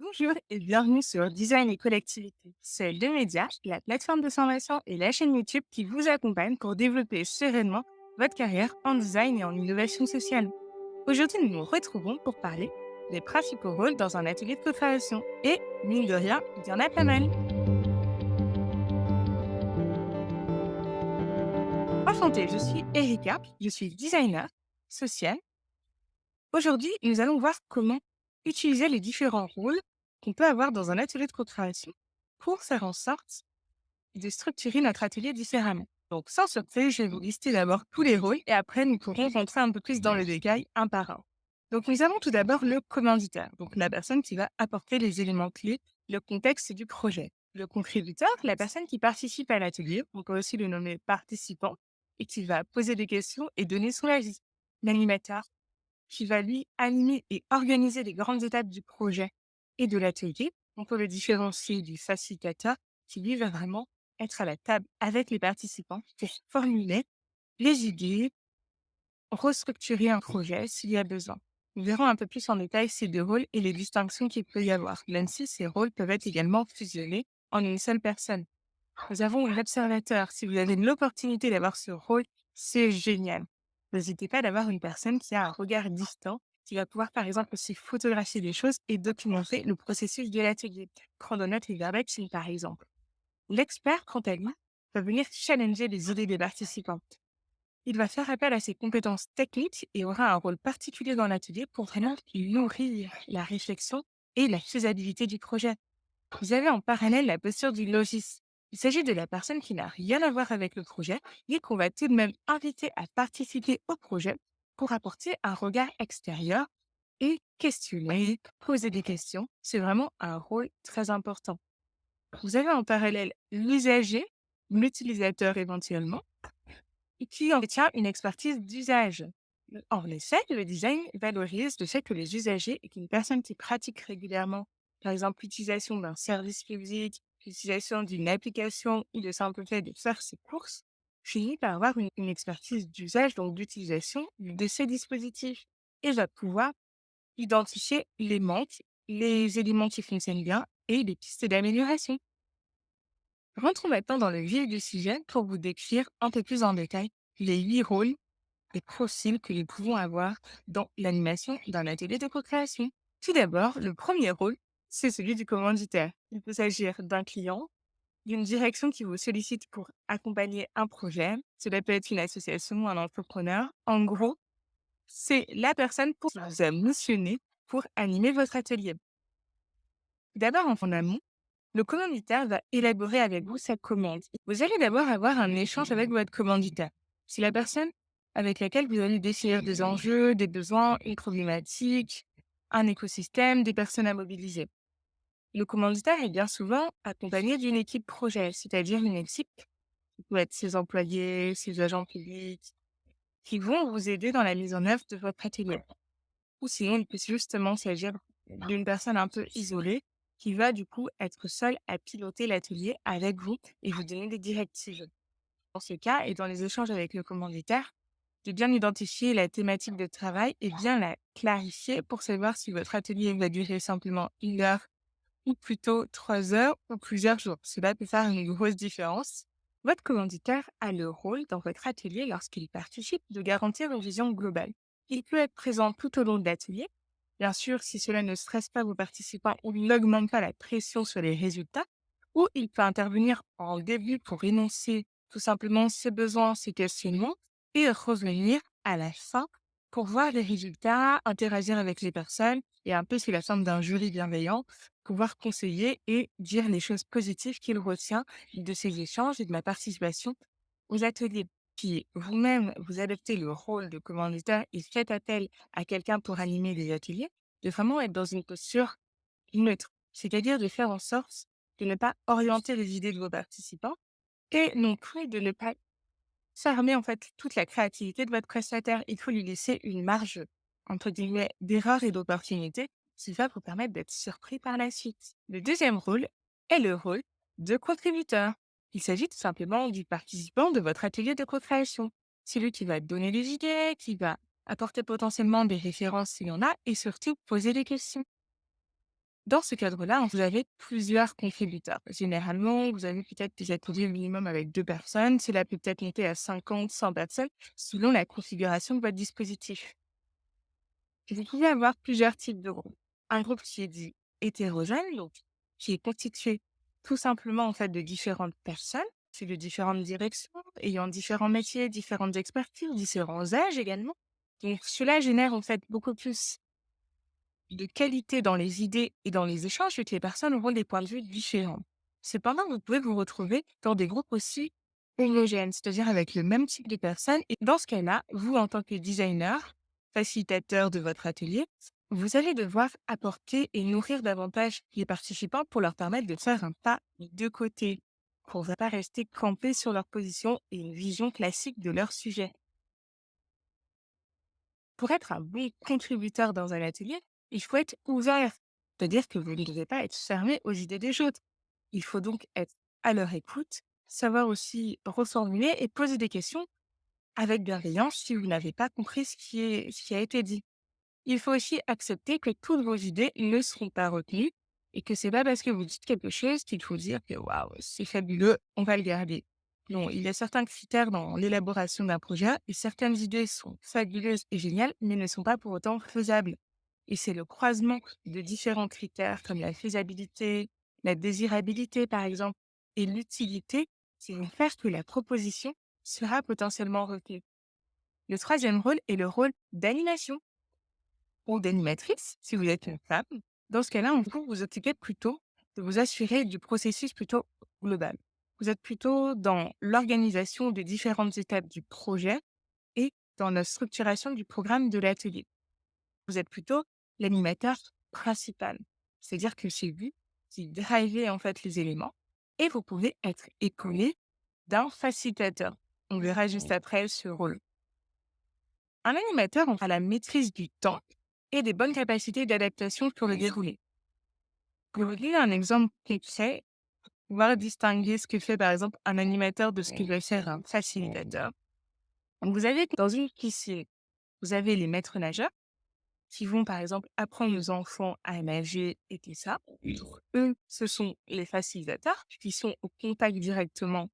Bonjour et bienvenue sur Design et Collectivité. C'est le média, la plateforme de formation et la chaîne YouTube qui vous accompagnent pour développer sereinement votre carrière en design et en innovation sociale. Aujourd'hui, nous nous retrouvons pour parler des principaux rôles dans un atelier de co-création. Et, mine de rien, il y en a pas mal. Enchantée, je suis Erika, je suis designer social. Aujourd'hui, nous allons voir comment utiliser les différents rôles qu'on peut avoir dans un atelier de co-création pour faire en sorte de structurer notre atelier différemment. Donc, sans surprise, je vais vous lister d'abord tous les rôles et après, nous pourrons rentrer un peu plus dans le détail un par un. Donc, nous avons tout d'abord le commanditaire, donc la personne qui va apporter les éléments clés, le contexte du projet. Le contributeur, la personne qui participe à l'atelier, on peut aussi le nommer participant, et qui va poser des questions et donner son avis. L'animateur, qui va lui animer et organiser les grandes étapes du projet et de l'atelier. On peut le différencier du facilitateur qui lui va vraiment être à la table avec les participants pour formuler les idées, restructurer un projet s'il y a besoin. Nous verrons un peu plus en détail ces deux rôles et les distinctions qu'il peut y avoir, même si ces rôles peuvent être également fusionnés en une seule personne. Nous avons l'observateur. Si vous avez l'opportunité d'avoir ce rôle, c'est génial. N'hésitez pas d'avoir une personne qui a un regard distant, qui va pouvoir, par exemple, aussi photographier des choses et documenter le processus de l'atelier. Chrononote et verbatim, par exemple. L'expert, quant à lui, va venir challenger les idées des participants. Il va faire appel à ses compétences techniques et aura un rôle particulier dans l'atelier pour vraiment nourrir la réflexion et la faisabilité du projet. Vous avez en parallèle la posture du logiste. Il s'agit de la personne qui n'a rien à voir avec le projet, mais qu'on va tout de même inviter à participer au projet pour apporter un regard extérieur et questionner, poser des questions. C'est vraiment un rôle très important. Vous avez en parallèle l'usager, l'utilisateur éventuellement, et qui en détient une expertise d'usage. En effet, le design valorise le fait que les usagers et qu'une personne qui pratique régulièrement, par exemple l'utilisation d'un service public, l'utilisation d'une application ou le simple fait de faire ses courses, finit par avoir une expertise d'usage, donc d'utilisation de ces dispositifs et va pouvoir identifier les manques, les éléments qui fonctionnent bien et les pistes d'amélioration. Rentrons maintenant dans le vif du sujet pour vous décrire un peu plus en détail les 8 rôles et profils que nous pouvons avoir dans l'animation d'un atelier de co-création. Tout d'abord, le premier rôle, c'est celui du commanditaire. Il peut s'agir d'un client, d'une direction qui vous sollicite pour accompagner un projet. Cela peut être une association ou un entrepreneur. En gros, c'est la personne qui vous a missionné pour animer votre atelier. D'abord, en amont, le commanditaire va élaborer avec vous sa commande. Vous allez d'abord avoir un échange avec votre commanditaire. C'est la personne avec laquelle vous allez définir des enjeux, des besoins, une problématique, un écosystème, des personnes à mobiliser. Le commanditaire est bien souvent accompagné d'une équipe projet, c'est-à-dire une équipe qui peut être ses employés, ses agents publics, qui vont vous aider dans la mise en œuvre de votre atelier. Ou sinon, il peut justement s'agir d'une personne un peu isolée qui va du coup être seule à piloter l'atelier avec vous et vous donner des directives. Dans ce cas et dans les échanges avec le commanditaire, de bien identifier la thématique de travail et bien la clarifier pour savoir si votre atelier va durer simplement 1 heure ou plutôt 3 heures ou plusieurs jours. Cela peut faire une grosse différence. Votre commanditaire a le rôle dans votre atelier lorsqu'il participe de garantir une vision globale. Il peut être présent tout au long de l'atelier. Bien sûr, si cela ne stresse pas vos participants ou n'augmente pas la pression sur les résultats, ou il peut intervenir en début pour énoncer tout simplement ses besoins, ses questionnements, et revenir à la fin pour voir les résultats, interagir avec les personnes, et un peu sous la forme d'un jury bienveillant, pouvoir conseiller et dire les choses positives qu'il retient de ces échanges et de ma participation aux ateliers. Puis vous-même, vous adoptez le rôle de commanditaire et faites appel à quelqu'un pour animer les ateliers, de vraiment être dans une posture neutre. C'est-à-dire de faire en sorte de ne pas orienter les idées de vos participants et non plus de ne pas fermer en fait toute la créativité de votre prestataire. Il faut lui laisser une marge, entre guillemets, d'erreur et d'opportunité qui va vous permettre d'être surpris par la suite. Le deuxième rôle est le rôle de contributeur. Il s'agit tout simplement du participant de votre atelier de co-création. C'est lui qui va donner des idées, qui va apporter potentiellement des références s'il y en a et surtout poser des questions. Dans ce cadre-là, vous avez plusieurs contributeurs. Généralement, vous avez peut-être des ateliers minimum avec 2 personnes. Cela peut peut-être monter à 50, 100 personnes selon la configuration de votre dispositif. Vous pouvez avoir plusieurs types de groupes. Un groupe qui est dit hétérogène, donc qui est constitué tout simplement en fait de différentes personnes, c'est de différentes directions, ayant différents métiers, différentes expertises, différents âges également. Donc cela génère en fait beaucoup plus de qualité dans les idées et dans les échanges, vu que les personnes auront des points de vue différents. Cependant, vous pouvez vous retrouver dans des groupes aussi homogènes, c'est-à-dire avec le même type de personnes. Et dans ce cas-là, vous, en tant que designer, facilitateur de votre atelier, vous allez devoir apporter et nourrir davantage les participants pour leur permettre de faire un pas de côté, pour ne pas rester campés sur leur position et une vision classique de leur sujet. Pour être un bon contributeur dans un atelier, il faut être ouvert. C'est-à-dire que vous ne devez pas être fermé aux idées des autres. Il faut donc être à leur écoute, savoir aussi reformuler et poser des questions avec bienveillance si vous n'avez pas compris ce qui a été dit. Il faut aussi accepter que toutes vos idées ne seront pas retenues et que c'est pas parce que vous dites quelque chose qu'il faut dire que waouh, c'est fabuleux, on va le garder. Non, il y a certains critères dans l'élaboration d'un projet et certaines idées sont fabuleuses et géniales, mais ne sont pas pour autant faisables. Et c'est le croisement de différents critères comme la faisabilité, la désirabilité par exemple, et l'utilité qui vont faire que la proposition sera potentiellement retenue. Le troisième rôle est le rôle d'animation ou d'animatrice, si vous êtes une femme. Dans ce cas-là, vous vous occupez plutôt de vous assurer du processus plutôt global. Vous êtes plutôt dans l'organisation des différentes étapes du projet et dans la structuration du programme de l'atelier. Vous êtes plutôt l'animateur principal. C'est-à-dire que c'est vous qui drivez en fait les éléments et vous pouvez être épaulé d'un facilitateur. On verra juste après ce rôle. Un animateur a la maîtrise du temps et des bonnes capacités d'adaptation pour le dérouler. Pour vous donner un exemple concret, pouvoir distinguer ce que fait par exemple un animateur de ce que va faire un facilitateur. Donc, vous avez dans une piscine, vous avez les maîtres nageurs qui vont par exemple apprendre aux enfants à nager et tout ça. Donc, eux, ce sont les facilitateurs qui sont au contact directement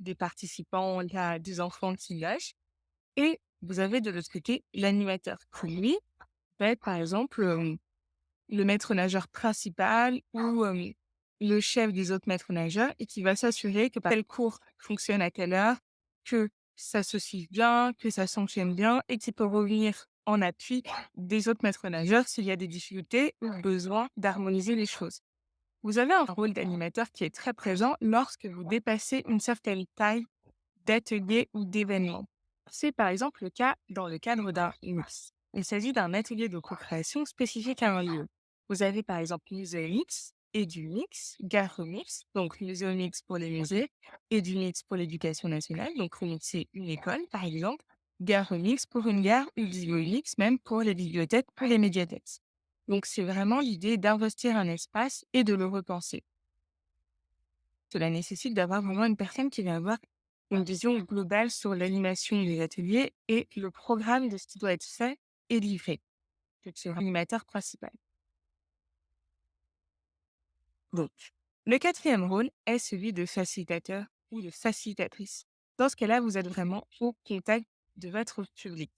des participants, là, des enfants qui nagent. Et vous avez de l'autre côté l'animateur qui, lui, va être par exemple le maître nageur principal ou le chef des autres maîtres nageurs et qui va s'assurer que tel cours fonctionne à telle heure, que ça se suive bien, que ça s'enchaîne bien et qui peut revenir en appui des autres maîtres nageurs s'il y a des difficultés ou besoin d'harmoniser les choses. Vous avez un rôle d'animateur qui est très présent lorsque vous dépassez une certaine taille d'atelier ou d'événement. C'est par exemple le cas dans le cadre d'un UMIX. Il s'agit d'un atelier de co-création spécifique à un lieu. Vous avez par exemple Muséomix et du mix, gare remix, donc Muséomix pour les musées et du mix pour l'éducation nationale, donc remixer une école par exemple, gare remix pour une gare ou bibliomix même pour les bibliothèques, pour les médiathèques. Donc c'est vraiment l'idée d'investir un espace et de le repenser. Cela nécessite d'avoir vraiment une personne qui va avoir une vision globale sur l'animation des ateliers et le programme de ce qui doit être fait et livré. Donc, c'est l'animateur principal. Donc, le quatrième rôle est celui de facilitateur ou de facilitatrice. Dans ce cas-là, vous êtes vraiment au contact de votre public.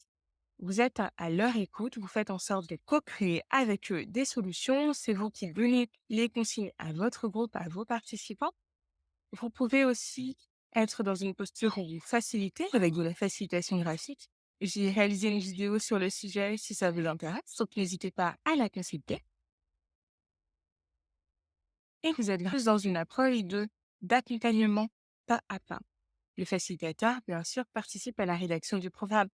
Vous êtes à leur écoute, vous faites en sorte de co-créer avec eux des solutions. C'est vous qui donnez les consignes à votre groupe, à vos participants. Vous pouvez aussi être dans une posture où vous facilitez avec de la facilitation graphique. J'ai réalisé une vidéo sur le sujet si ça vous intéresse, donc n'hésitez pas à la consulter. Et vous êtes plus dans une approche d'accompagnement pas à pas. Le facilitateur, bien sûr, participe à la rédaction du programme,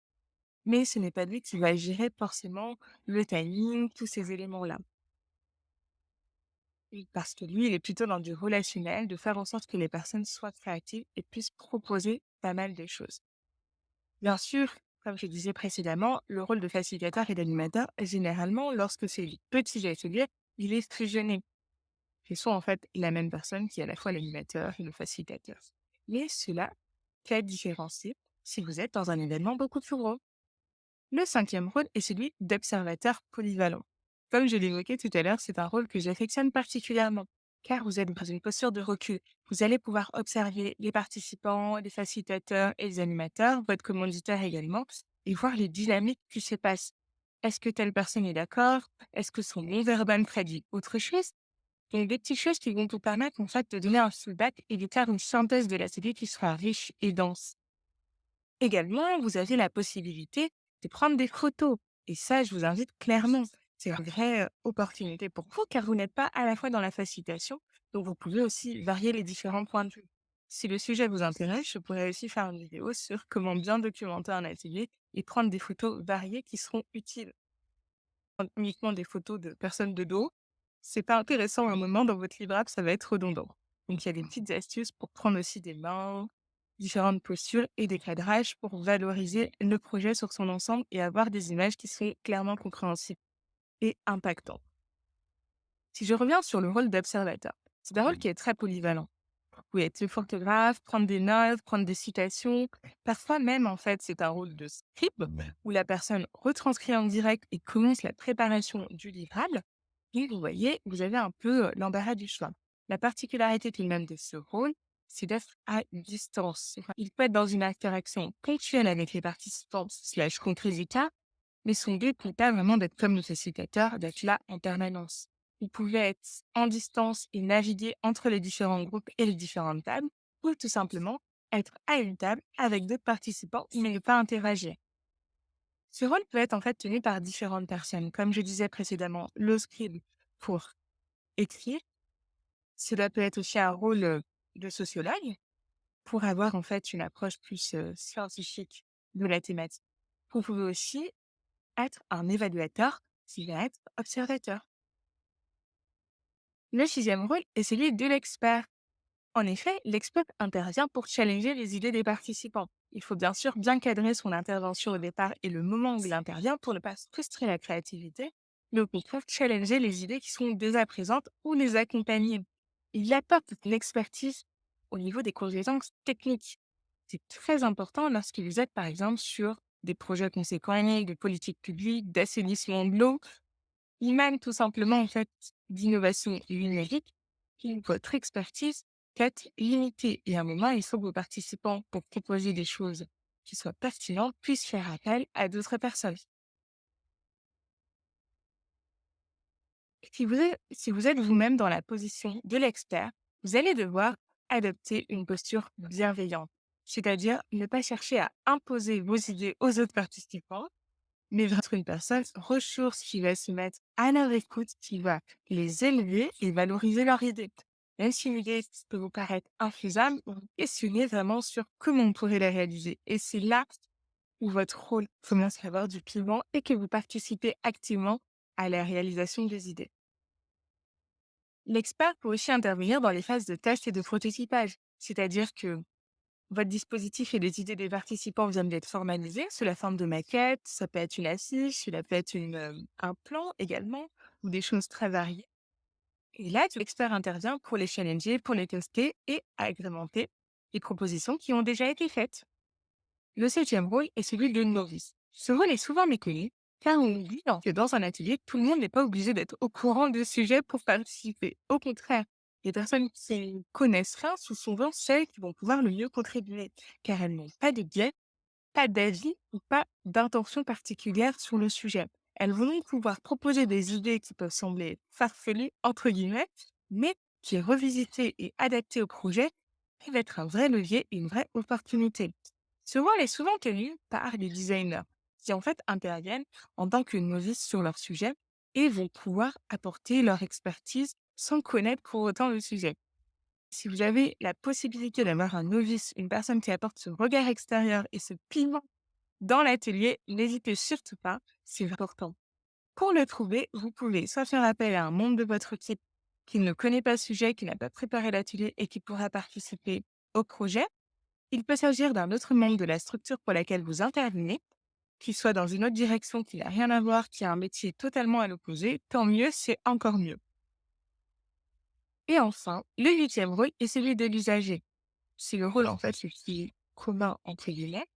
mais ce n'est pas lui qui va gérer forcément le timing, tous ces éléments-là. Oui, parce que lui, il est plutôt dans du relationnel, de faire en sorte que les personnes soient créatives et puissent proposer pas mal de choses. Bien sûr, comme je disais précédemment, le rôle de facilitateur et d'animateur, généralement, lorsque c'est des petits ateliers, il est fusionné. Ce sont en fait la même personne qui est à la fois l'animateur et le facilitateur. Mais cela peut différencier si vous êtes dans un événement beaucoup plus gros. Le cinquième rôle est celui d'observateur polyvalent. Comme je l'évoquais tout à l'heure, c'est un rôle que j'affectionne particulièrement, car vous êtes dans une posture de recul. Vous allez pouvoir observer les participants, les facilitateurs et les animateurs, votre commanditaire également, et voir les dynamiques qui se passent. Est-ce que telle personne est d'accord? Est-ce que son non-verbal prédit autre chose? Donc, des petites choses qui vont vous permettre, en fait, de donner un feedback et de faire une synthèse de la série qui sera riche et dense. Également, vous avez la possibilité de prendre des photos. Et ça, je vous invite clairement. C'est une vraie opportunité pour vous, car vous n'êtes pas à la fois dans la facilitation, donc vous pouvez aussi varier les différents points de vue. Si le sujet vous intéresse, je pourrais aussi faire une vidéo sur comment bien documenter un atelier et prendre des photos variées qui seront utiles. Prendre uniquement des photos de personnes de dos, c'est pas intéressant à un moment dans votre livrable, ça va être redondant. Donc il y a des petites astuces pour prendre aussi des mains, différentes postures et des cadrages pour valoriser le projet sur son ensemble et avoir des images qui sont clairement compréhensibles et impactantes. Si je reviens sur le rôle d'observateur, c'est un rôle qui est très polyvalent. Vous pouvez être le photographe, prendre des notes, prendre des citations. Parfois même, en fait, c'est un rôle de scribe où la personne retranscrit en direct et commence la préparation du livrable. Et vous voyez, vous avez un peu l'embarras du choix. La particularité tout de même de ce rôle, c'est d'être à distance. Il peut être dans une interaction ponctuelle avec les participants slash concrétita, mais son but n'est pas vraiment d'être comme le facilitateur, d'être là en permanence. Vous pouvez être en distance et naviguer entre les différents groupes et les différentes tables, ou tout simplement être à une table avec d'autres participants mais ne pas interagir. Ce rôle peut être en fait tenu par différentes personnes. Comme je disais précédemment, le scribe pour écrire, cela peut être aussi un rôle de sociologue pour avoir en fait une approche plus scientifique de la thématique. Vous pouvez aussi être un évaluateur qui va être observateur. Le sixième rôle est celui de l'expert. En effet, l'expert intervient pour challenger les idées des participants. Il faut bien sûr bien cadrer son intervention au départ et le moment où il intervient pour ne pas frustrer la créativité, mais au contraire challenger les idées qui sont déjà présentes ou les accompagner. Il apporte une expertise au niveau des compétences techniques. C'est très important lorsque vous êtes par exemple sur des projets conséquents de politique publique, d'assainissement de l'eau, ou même tout simplement en fait d'innovation numérique, votre expertise peut être limitée. Et à un moment, il faut que vos participants, pour proposer des choses qui soient pertinentes, puissent faire appel à d'autres personnes. Si vous êtes vous-même dans la position de l'expert, vous allez devoir adopter une posture bienveillante, c'est-à-dire ne pas chercher à imposer vos idées aux autres participants, mais va être une personne ressource qui va se mettre à leur écoute, qui va les élever et valoriser leur idée. Même si une idée peut vous paraître infaisable, vous questionnez vraiment sur comment on pourrait la réaliser. Et c'est là où votre rôle commence à avoir du piment et que vous participez activement à la réalisation des idées. L'expert peut aussi intervenir dans les phases de test et de prototypage, c'est-à-dire que votre dispositif et les idées des participants viennent d'être formalisées sous la forme de maquettes. Ça peut être une affiche, cela peut être un plan également, ou des choses très variées. Et là, l'expert intervient pour les challenger, pour les tester et agrémenter les propositions qui ont déjà été faites. Le septième rôle est celui de novice. Ce rôle est souvent méconnu, car on oublie que dans un atelier, tout le monde n'est pas obligé d'être au courant du sujet pour participer. Au contraire, les personnes qui connaissent rien sont souvent celles qui vont pouvoir le mieux contribuer, car elles n'ont pas de biais, pas d'avis ou pas d'intention particulière sur le sujet. Elles vont donc pouvoir proposer des idées qui peuvent sembler farfelues, entre guillemets, mais qui, revisitées et adaptées au projet, peuvent être un vrai levier et une vraie opportunité. Ce rôle est souvent tenu par les designers qui en fait interviennent en tant que novices sur leur sujet et vont pouvoir apporter leur expertise sans connaître pour autant le sujet. Si vous avez la possibilité d'avoir un novice, une personne qui apporte ce regard extérieur et ce piment dans l'atelier, n'hésitez surtout pas, c'est important. Pour le trouver, vous pouvez soit faire appel à un membre de votre équipe qui ne connaît pas le sujet, qui n'a pas préparé l'atelier et qui pourra participer au projet. Il peut s'agir d'un autre membre de la structure pour laquelle vous intervenez, qui soit dans une autre direction, qui n'a rien à voir, qui a un métier totalement à l'opposé. Tant mieux, c'est encore mieux. Et enfin, le huitième rôle est celui de l'usager. C'est le rôle en fait le plus commun entre guillemets.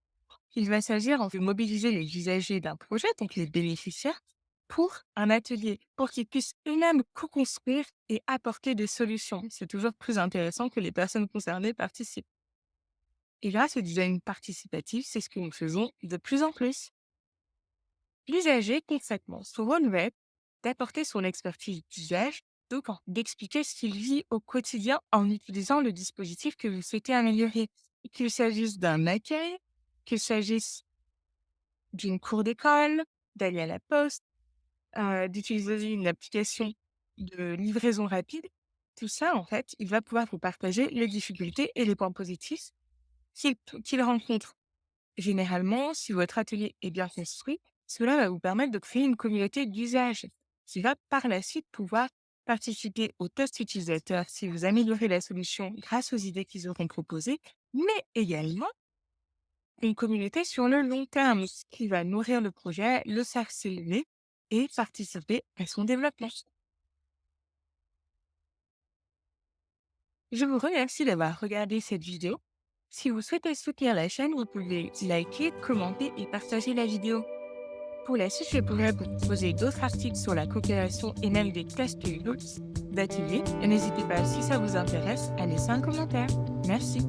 Il va s'agir de mobiliser les usagers d'un projet, donc les bénéficiaires, pour un atelier, pour qu'ils puissent eux-mêmes co-construire et apporter des solutions. C'est toujours plus intéressant que les personnes concernées participent. Et grâce au design participatif, c'est ce que nous faisons de plus en plus. L'usager, concrètement, son rôle va être d'apporter son expertise d'usage, donc d'expliquer ce qu'il vit au quotidien en utilisant le dispositif que vous souhaitez améliorer. Qu'il s'agisse d'un accueil, qu'il s'agisse d'une cour d'école, d'aller à la poste, d'utiliser une application de livraison rapide. Tout ça, en fait, il va pouvoir vous partager les difficultés et les points positifs qu'il rencontre. Généralement, si votre atelier est bien construit, cela va vous permettre de créer une communauté d'usage qui va par la suite pouvoir participer aux tests utilisateurs si vous améliorez la solution grâce aux idées qu'ils auront proposées, mais également une communauté sur le long terme, ce qui va nourrir le projet, le s'accélérer et participer à son développement. Je vous remercie d'avoir regardé cette vidéo. Si vous souhaitez soutenir la chaîne, vous pouvez liker, commenter et partager la vidéo. Pour la suite, je pourrais vous proposer d'autres articles sur la coopération et même des tests d'ateliers. Et n'hésitez pas, si ça vous intéresse, à laisser un commentaire. Merci.